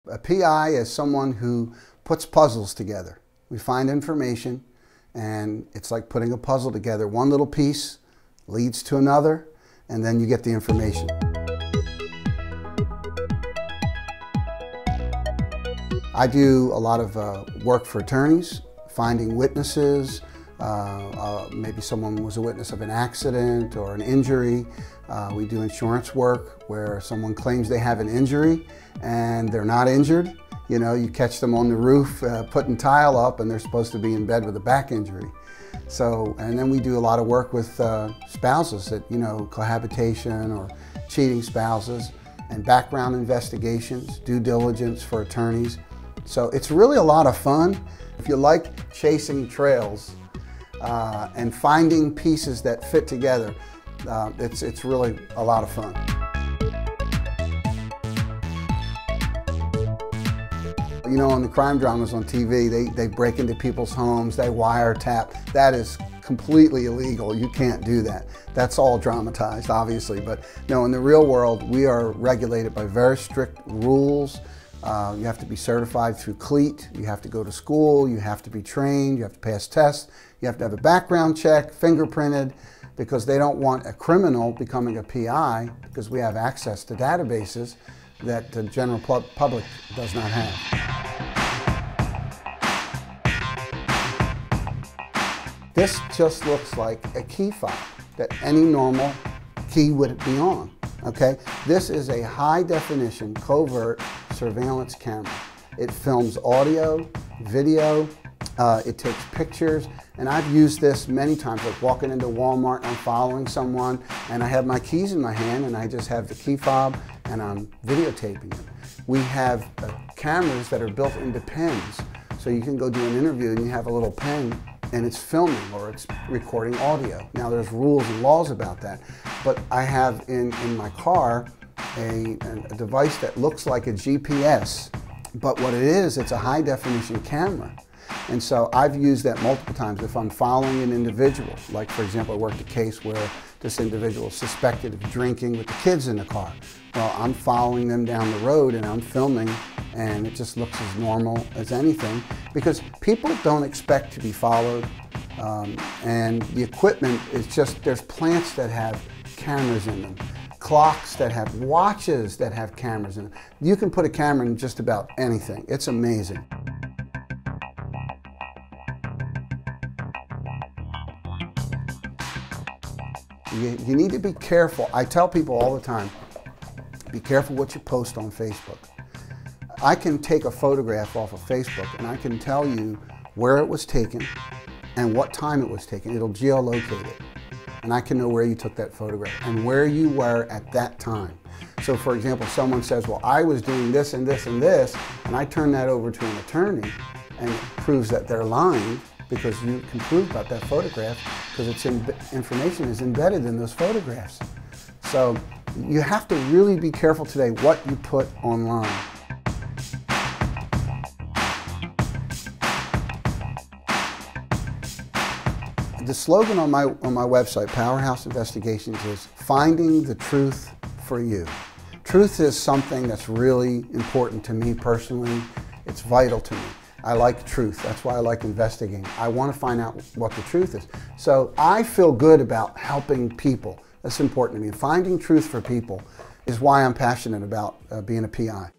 A PI is someone who puts puzzles together. We find information and it's like putting a puzzle together. One little piece leads to another and then you get the information. I do a lot of work for attorneys, finding witnesses. Maybe someone was a witness of an accident or an injury. We do insurance work where someone claims they have an injury and they're not injured. You know, you catch them on the roof putting tile up and they're supposed to be in bed with a back injury. So, and then we do a lot of work with spouses that, you know, cohabitation or cheating spouses, and background investigations, due diligence for attorneys. So it's really a lot of fun. If you like chasing trails and finding pieces that fit together, it's really a lot of fun. You know, on the crime dramas on TV, they break into people's homes, they wiretap. That is completely illegal. You can't do that. That's all dramatized, obviously. But no, in the real world, we are regulated by very strict rules. You have to be certified through CLEAT, you have to go to school, you have to be trained, you have to pass tests, you have to have a background check, fingerprinted, because they don't want a criminal becoming a PI, because we have access to databases that the general public does not have. This just looks like a key fob that any normal key would be on. Okay, this is a high-definition covert surveillance camera. It films audio, video, it takes pictures, and I've used this many times, like walking into Walmart, I'm following someone, and I have my keys in my hand, and I just have the key fob, and I'm videotaping it. We have cameras that are built into pens, so you can go do an interview and you have a little pen, and it's filming or it's recording audio. Now there's rules and laws about that, but I have in my car a device that looks like a GPS, but what it is, it's a high definition camera. And so I've used that multiple times. If I'm following an individual, like for example, I worked a case where this individual is suspected of drinking with the kids in the car. Well, I'm following them down the road and I'm filming, and it just looks as normal as anything because people don't expect to be followed. And the equipment is just, there's plants that have cameras in them, clocks that have, watches that have cameras in them. You can put a camera in just about anything. It's amazing. You need to be careful. I tell people all the time, be careful what you post on Facebook. I can take a photograph off of Facebook and I can tell you where it was taken and what time it was taken. It'll geolocate it. And I can know where you took that photograph and where you were at that time. So for example, someone says, well, I was doing this and this and this, and I turn that over to an attorney and it proves that they're lying, because you can prove about that photograph because its information is embedded in those photographs. So you have to really be careful today what you put online. The slogan on my website, Powerhouse Investigations, is finding the truth for you. Truth is something that's really important to me personally. It's vital to me. I like truth. That's why I like investigating. I want to find out what the truth is. So I feel good about helping people. That's important to me. Finding truth for people is why I'm passionate about being a PI.